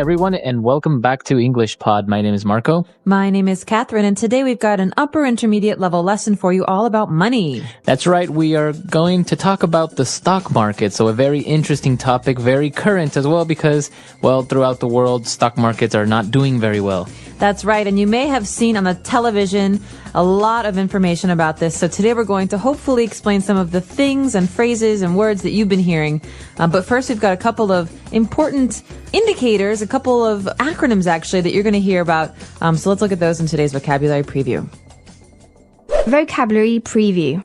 everyone, and welcome back to English Pod. My name is Marco. My name is Catherine, and today we've got an upper intermediate level lesson for you all about money. That's right. We are going to talk about the stock market. So a very interesting topic, very current as well, because, well, throughout the world, stock markets are not doing very well. That's right. And you may have seen on the television a lot of information about this. So today we're going to hopefully explain some of the things and phrases and words that you've been hearing. But first, we've got a couple of important indicators, a couple of acronyms actually that you're going to hear about. So let's look at those in today's vocabulary preview. Vocabulary preview.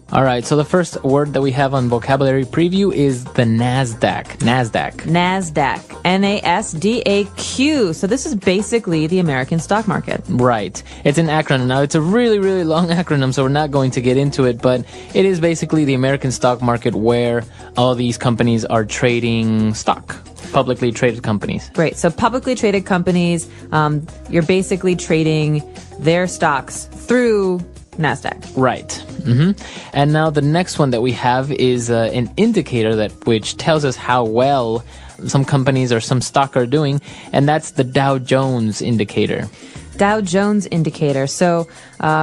All right, so the first word that we have on vocabulary preview is the NASDAQ. NASDAQ. N-A-S-D-A-Q. So this is basically the American stock market. Right. It's an acronym. Now, it's a really, really long acronym, so we're not going to get into it, but it is basically the American stock market where all these companies are trading stock. Publicly traded companies. Right. So publicly traded companies, you're basically trading their stocks through NASDAQ. Right. Mm-hmm. And now the next one that we have is an indicator which tells us how well some companies or some stock are doing, and that's the Dow Jones indicator. Dow Jones indicator. So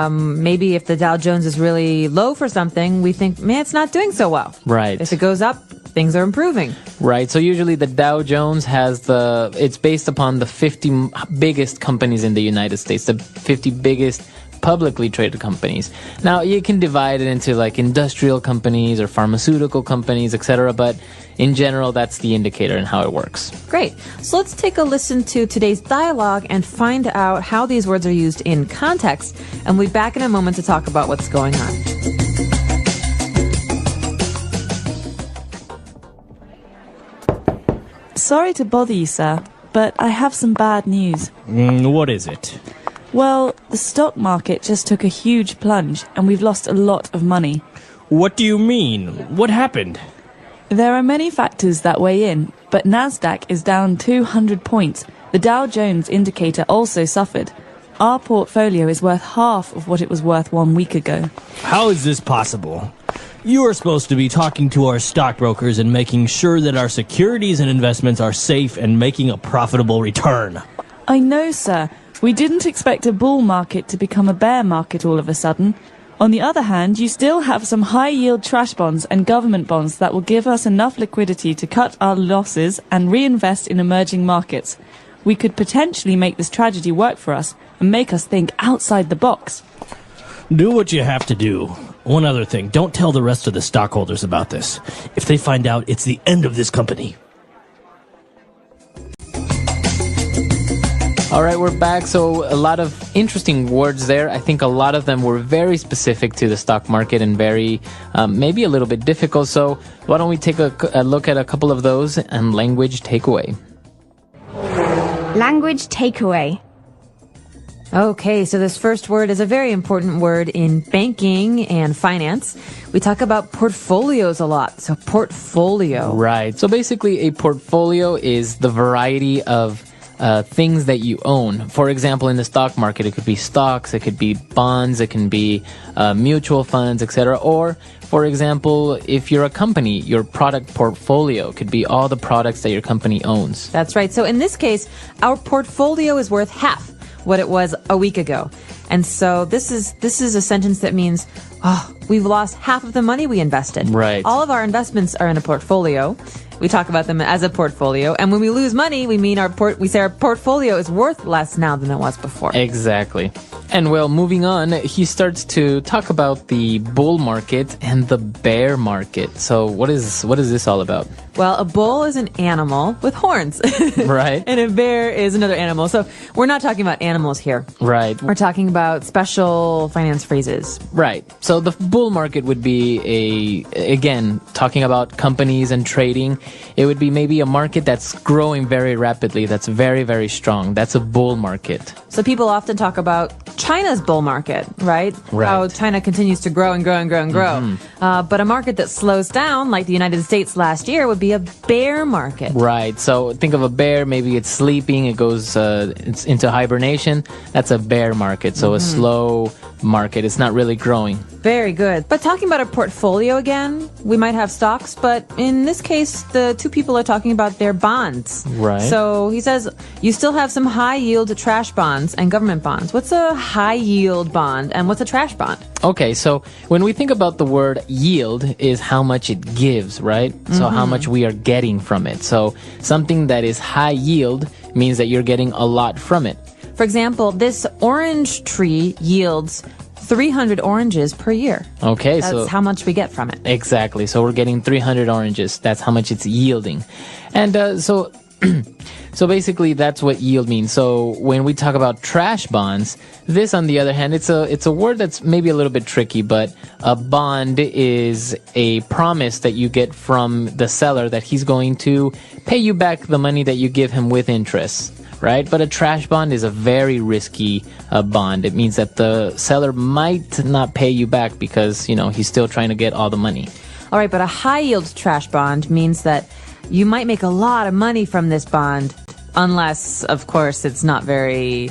maybe if the Dow Jones is really low for something, we think, man, it's not doing so well. Right. If it goes up, things are improving. Right. So usually the Dow Jones it's based upon the 50 biggest companies in the United States, the 50 biggest publicly traded companies. Now, you can divide it into like industrial companies or pharmaceutical companies, etc., but in general, that's the indicator and how it works. Great. So let's take a listen to today's dialogue and find out how these words are used in context, and we'll be back in a moment to talk about what's going on. Sorry to bother you, sir, but I have some bad news. What is it? Well, the stock market just took a huge plunge, and we've lost a lot of money. What do you mean? What happened? There are many factors that weigh in, but NASDAQ is down 200 points. The Dow Jones indicator also suffered. Our portfolio is worth half of what it was worth 1 week ago. How is this possible? You are supposed to be talking to our stockbrokers and making sure that our securities and investments are safe and making a profitable return. I know, sir. We didn't expect a bull market to become a bear market all of a sudden. On the other hand, you still have some high-yield trash bonds and government bonds that will give us enough liquidity to cut our losses and reinvest in emerging markets. We could potentially make this tragedy work for us and make us think outside the box. Do what you have to do. One other thing, don't tell the rest of the stockholders about this. If they find out, it's the end of this company. All right, we're back. So a lot of interesting words there. I think a lot of them were very specific to the stock market and very, maybe a little bit difficult. So why don't we take a look at a couple of those and language takeaway. Language takeaway. Okay, so this first word is a very important word in banking and finance. We talk about portfolios a lot. So portfolio. Right. So basically a portfolio is the variety of things that you own. For example, in the stock market, it could be stocks, it could be bonds, it can be mutual funds, etc. Or, for example, if you're a company, your product portfolio could be all the products that your company owns. That's right. So in this case, our portfolio is worth half what it was a week ago. And so this is a sentence that means, we've lost half of the money we invested. Right. All of our investments are in a portfolio. We talk about them as a portfolio. And when we lose money, we mean we say our portfolio is worth less now than it was before. Exactly. And well, moving on, he starts to talk about the bull market and the bear market. So what is this all about? Well, a bull is an animal with horns. Right. And a bear is another animal. So we're not talking about animals here. Right. We're talking about special finance phrases. Right. So the bull market would be again, talking about companies and trading. It would be maybe a market that's growing very rapidly, that's very, very strong. That's a bull market. So people often talk about China's bull market, right? Right. How China continues to grow and grow and grow and grow. But a market that slows down, like the United States last year, would be a bear market. Right. So think of a bear. Maybe it's sleeping. It goes it's into hibernation. That's a bear market. So a slow market. It's not really growing. Very good. But talking about a portfolio again, we might have stocks, but in this case, the two people are talking about their bonds. Right. So he says you still have some high yield trash bonds and government bonds. What's a high yield bond and what's a trash bond? Okay, so when we think about the word yield is how much it gives, right? So how much we are getting from it. So something that is high yield means that you're getting a lot from it. For example, this orange tree yields 300 oranges per year. Okay, That's so how much we get from it. exactly. So we're getting 300 oranges. That's how much it's yielding. And so so basically that's what yield means. So when we talk about trash bonds, this on the other hand, it's a word that's maybe a little bit tricky, but a bond is a promise that you get from the seller that he's going to pay you back the money that you give him with interest. Right? But a trash bond is a very risky bond. It means that the seller might not pay you back because, he's still trying to get all the money. All right, but a high yield trash bond means that you might make a lot of money from this bond, unless, of course, it's not very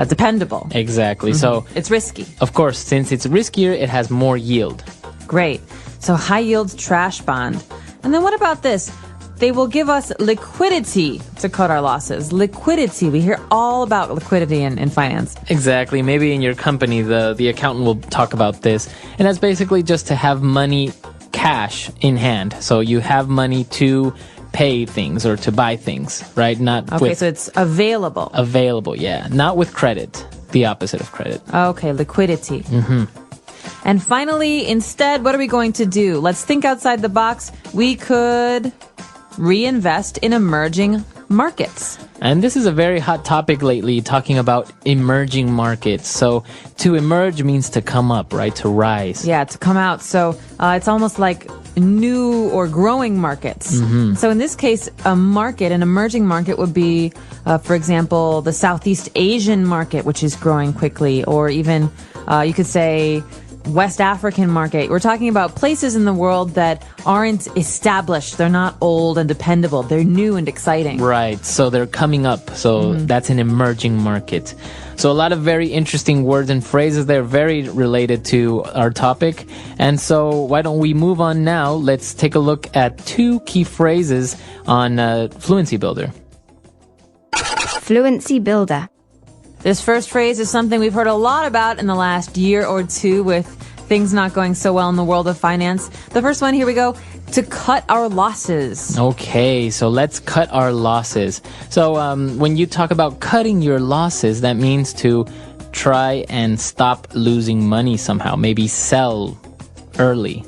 dependable. Exactly. So, It's risky. of course, since it's riskier, it has more yield. Great. So high yield trash bond. And then what about this? They will give us liquidity to cut our losses. Liquidity. We hear all about liquidity in finance. Exactly. Maybe in your company, the accountant will talk about this. And that's basically just to have money, cash in hand. So you have money to pay things or to buy things, right? Not Okay, with so it's available. available, yeah. Not with credit. The opposite of credit. Okay, liquidity. And finally, instead, what are we going to do? Let's think outside the box. We could reinvest in emerging markets. And this is a very hot topic lately, talking about emerging markets. So to emerge means to come up, right? To rise. Yeah, to come out. So it's almost like new or growing markets. So in this case, an emerging market would be, for example, the Southeast Asian market, which is growing quickly, or even you could say West African market. We're talking about places in the world that aren't established. They're not old and dependable. They're new and exciting. Right. So they're coming up. So that's an emerging market. So a lot of very interesting words and phrases. They're very related to our topic. And so why don't we move on now? Let's take a look at two key phrases on Fluency Builder. Fluency Builder. This first phrase is something we've heard a lot about in the last year or two with things not going so well in the world of finance. The first one, here we go, to cut our losses. Okay, so let's cut our losses. So when you talk about cutting your losses, that means to try and stop losing money somehow. Maybe sell early.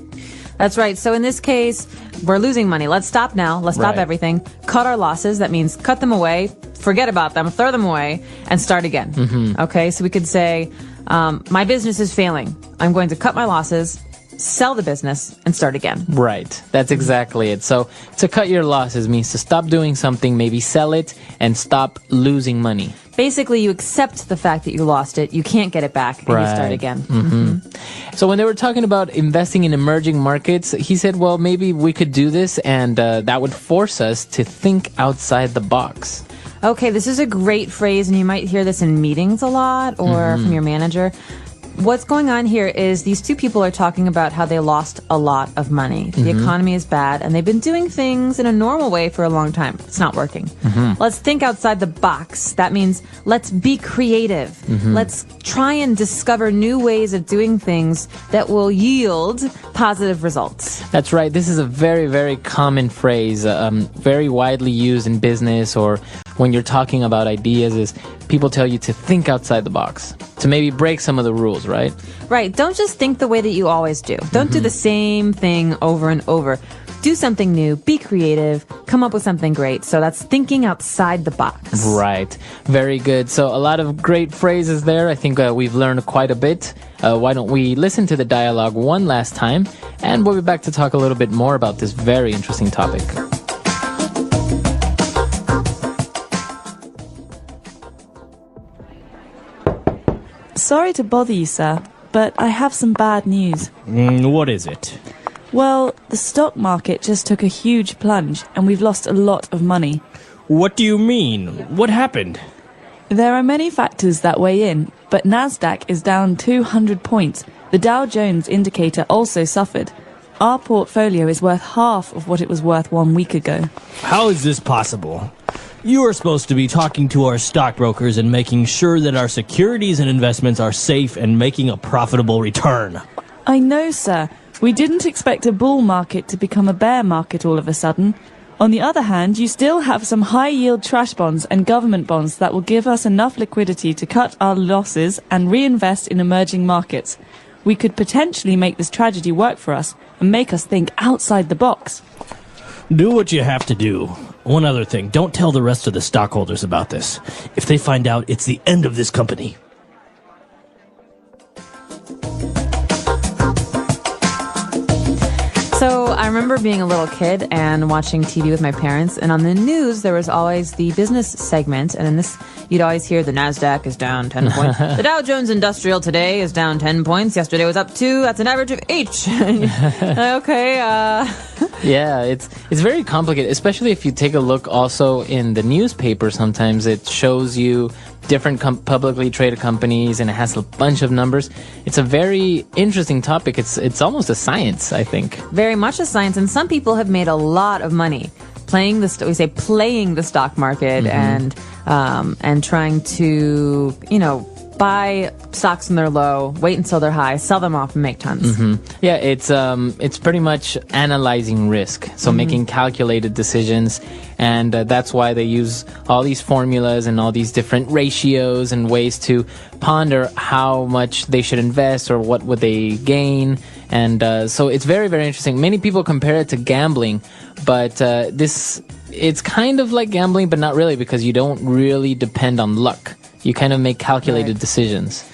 That's right. So in this case, we're losing money. Let's stop now. Let's stop Right. everything. Cut our losses. That means cut them away, forget about them, throw them away, and start again. Okay, so we could say, my business is failing. I'm going to cut my losses, sell the business, and start again. Right. That's exactly it. So to cut your losses means to stop doing something, maybe sell it, and stop losing money. Basically, you accept the fact that you lost it. You can't get it back, and you start Right. again. So when they were talking about investing in emerging markets, he said, well, maybe we could do this, and that would force us to think outside the box. Okay, this is a great phrase, and you might hear this in meetings a lot or from your manager. What's going on here is these two people are talking about how they lost a lot of money. The economy is bad, and they've been doing things in a normal way for a long time. It's not working. Let's think outside the box. That means let's be creative. Let's try and discover new ways of doing things that will yield positive results. That's right. This is a very, very common phrase, very widely used in business or when you're talking about ideas is people tell you to think outside the box, to maybe break some of the rules, right? Right. Don't just think the way that you always do. Don't do the same thing over and over. Do something new, be creative, come up with something great. So that's thinking outside the box. Right. Very good. So a lot of great phrases there. I think we've learned quite a bit. Why don't we listen to the dialogue one last time, and we'll be back to talk a little bit more about this very interesting topic. Sorry to bother you, sir, but I have some bad news. What is it? Well, the stock market just took a huge plunge, and we've lost a lot of money. What do you mean? What happened? There are many factors that weigh in, but Nasdaq is down 200 points. The Dow Jones indicator also suffered. Our portfolio is worth half of what it was worth 1 week ago. How is this possible? You are supposed to be talking to our stockbrokers and making sure that our securities and investments are safe and making a profitable return. I know, sir. We didn't expect a bull market to become a bear market all of a sudden. On the other hand, you still have some high-yield trash bonds and government bonds that will give us enough liquidity to cut our losses and reinvest in emerging markets. We could potentially make this tragedy work for us and make us think outside the box. Do what you have to do. One other thing, don't tell the rest of the stockholders about this. If they find out, it's the end of this company. So I remember being a little kid and watching TV with my parents, and on the news there was always the business segment, and in this you'd always hear the Nasdaq is down 10 points. The Dow Jones Industrial today is down 10 points. Yesterday was up 2. That's an average of 8. Okay. Yeah, it's very complicated, especially if you take a look also in the newspaper. Sometimes it shows you different publicly traded companies, and it has a bunch of numbers. It's a very interesting topic. It's almost a science, I think. Very much a science, and some people have made a lot of money playing the stock market and trying to buy stocks when they're low, wait until they're high, sell them off, and make tons. Yeah, it's pretty much analyzing risk, so making calculated decisions, and that's why they use all these formulas and all these different ratios and ways to ponder how much they should invest or what would they gain. And so it's very, very interesting. Many people compare it to gambling, but it's kind of like gambling, but not really, because you don't really depend on luck. You kind of make calculated decisions.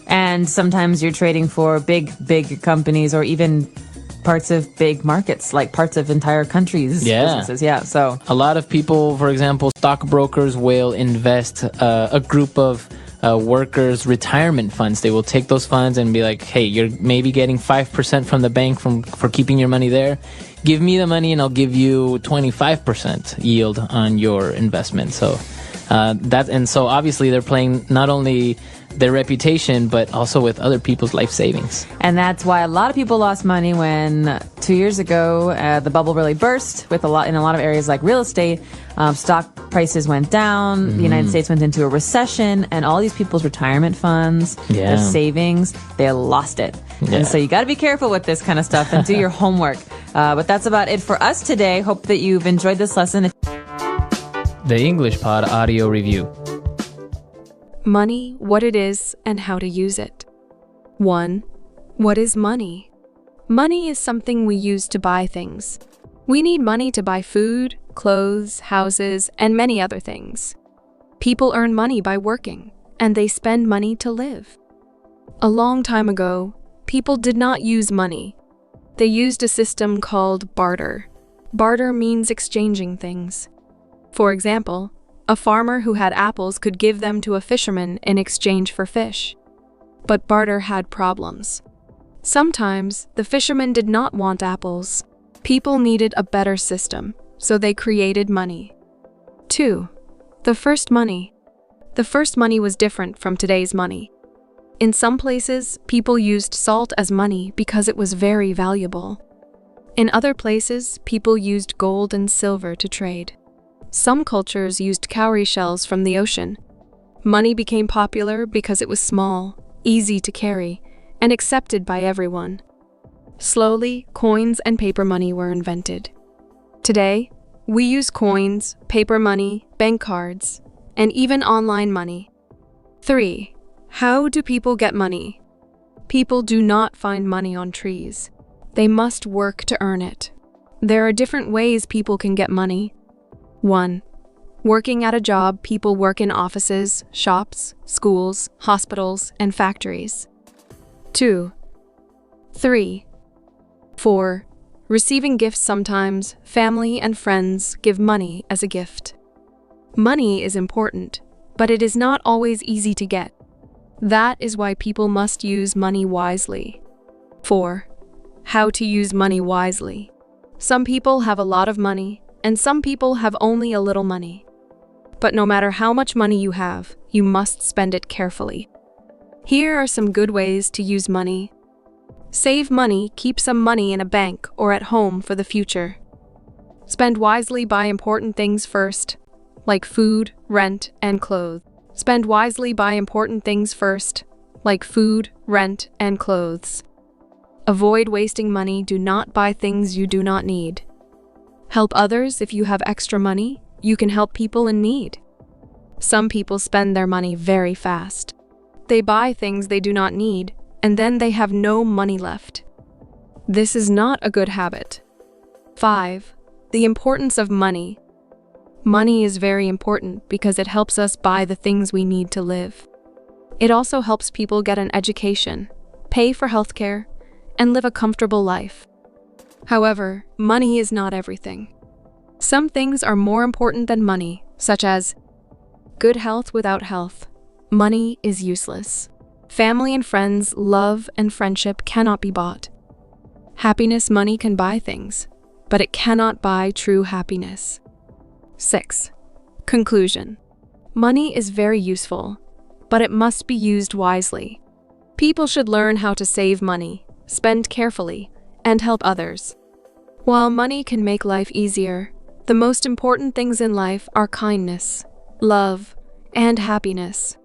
And sometimes you're trading for big companies, or even parts of big markets, like parts of entire countries' businesses. Yeah, so a lot of people, for example, stockbrokers will invest a group of workers' retirement funds. They will take those funds and be like, hey, you're maybe getting 5% from the bank for keeping your money there. Give me the money and I'll give you 25% yield on your investment. So so obviously they're playing not only their reputation, but also with other people's life savings. And that's why a lot of people lost money when 2 years ago the bubble really burst in a lot of areas like real estate. Stock prices went down. The United States went into a recession, and all these people's retirement funds, their savings, they lost it. Yeah. And so you got to be careful with this kind of stuff and do your homework. But that's about it for us today. Hope that you've enjoyed this lesson. The English Pod Audio Review. Money, what it is, and how to use it. 1. What is money? Money is something we use to buy things. We need money to buy food, clothes, houses, and many other things. People earn money by working, and they spend money to live. A long time ago, people did not use money. They used a system called barter. Barter means exchanging things. For example, a farmer who had apples could give them to a fisherman in exchange for fish. But barter had problems. Sometimes, the fisherman did not want apples. People needed a better system, so they created money. 2. The first money. The first money was different from today's money. In some places, people used salt as money because it was very valuable. In other places, people used gold and silver to trade. Some cultures used cowrie shells from the ocean. Money became popular because it was small, easy to carry, and accepted by everyone. Slowly, coins and paper money were invented. Today, we use coins, paper money, bank cards, and even online money. 3. How do people get money? People do not find money on trees. They must work to earn it. There are different ways people can get money. 1. Working at a job, people work in offices, shops, schools, hospitals, and factories. 2. 3. 4. Receiving gifts sometimes, family and friends give money as a gift. Money is important, but it is not always easy to get. That is why people must use money wisely. 4. How to use money wisely. Some people have a lot of money, and some people have only a little money. But no matter how much money you have, you must spend it carefully. Here are some good ways to use money. Save money, keep some money in a bank or at home for the future. Spend wisely, buy important things first, like food, rent, and clothes. Spend wisely, buy important things first, like food, rent, and clothes. Avoid wasting money, do not buy things you do not need. Help others, if you have extra money, you can help people in need. Some people spend their money very fast. They buy things they do not need, and then they have no money left. This is not a good habit. 5. The importance of money. Money is very important because it helps us buy the things we need to live. It also helps people get an education, pay for healthcare, and live a comfortable life. However, money is not everything. Some things are more important than money, such as good health. Without health, money is useless. Family and friends, love and friendship cannot be bought. Happiness, money can buy things, but it cannot buy true happiness. 6. Conclusion. Money is very useful, but it must be used wisely. People should learn how to save money, spend carefully, and help others. While money can make life easier, the most important things in life are kindness, love, and happiness.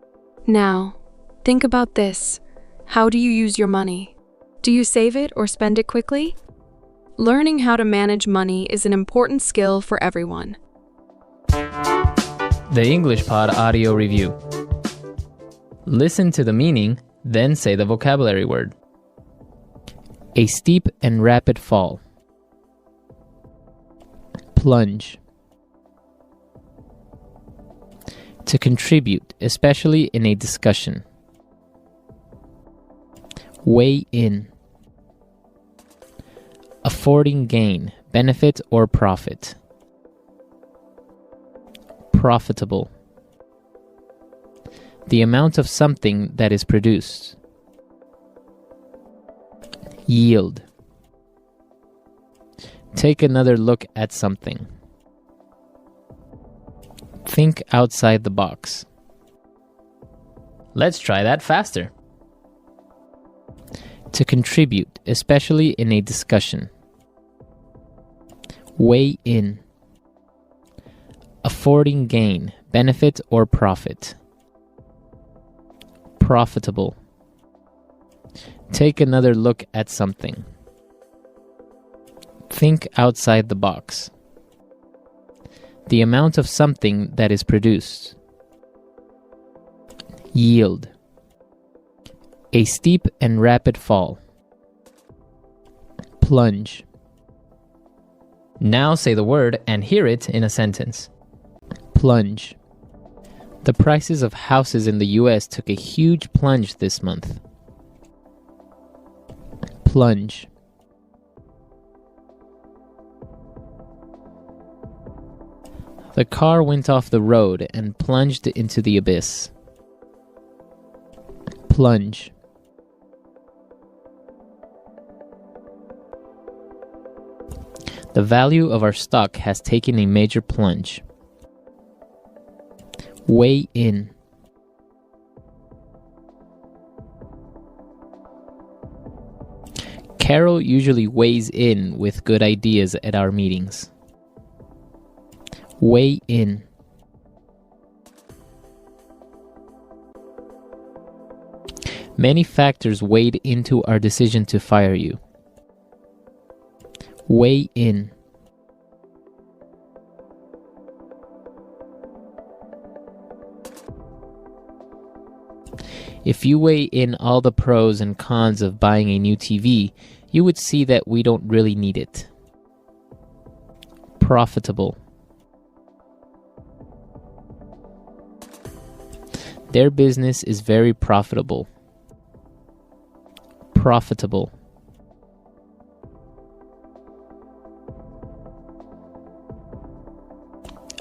Now, think about this. How do you use your money? Do you save it or spend it quickly? Learning how to manage money is an important skill for everyone. The English Pod Audio Review. Listen to the meaning, then say the vocabulary word. A steep and rapid fall. Plunge. To contribute, especially in a discussion. Weigh in. Affording gain, benefit or profit. Profitable. The amount of something that is produced. Yield. Take another look at something. Think outside the box. Let's try that faster. To contribute, especially in a discussion. Weigh in. Affording gain, benefit or profit. Profitable. Take another look at something. Think outside the box. The amount of something that is produced. Yield. A steep and rapid fall. Plunge. Now say the word and hear it in a sentence. Plunge. The prices of houses in the US took a huge plunge this month. Plunge. The car went off the road and plunged into the abyss. Plunge. The value of our stock has taken a major plunge. Weigh in. Carol usually weighs in with good ideas at our meetings. Weigh in. Many factors weighed into our decision to fire you. Weigh in. If you weigh in all the pros and cons of buying a new TV, you would see that we don't really need it. Profitable. Their business is very profitable. Profitable.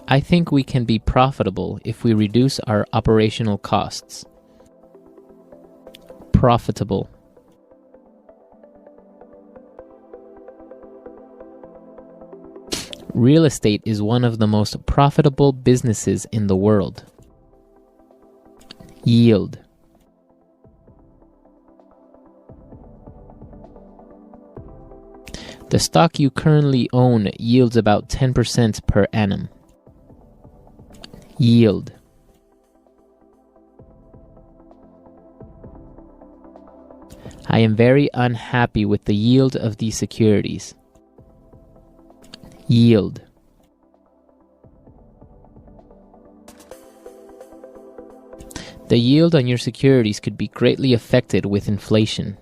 I think we can be profitable if we reduce our operational costs. Profitable. Real estate is one of the most profitable businesses in the world. Yield. The stock you currently own yields about 10% per annum. Yield. I am very unhappy with the yield of these securities. Yield. The yield on your securities could be greatly affected with inflation.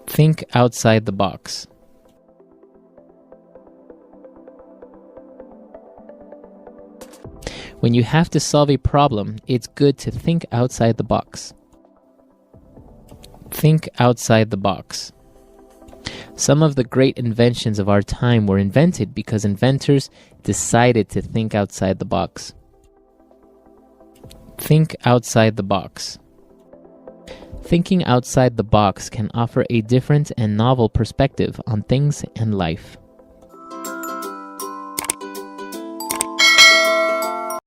Think outside the box. When you have to solve a problem, it's good to think outside the box. Think outside the box. Some of the great inventions of our time were invented because inventors decided to think outside the box. Think outside the box. Thinking outside the box can offer a different and novel perspective on things and life.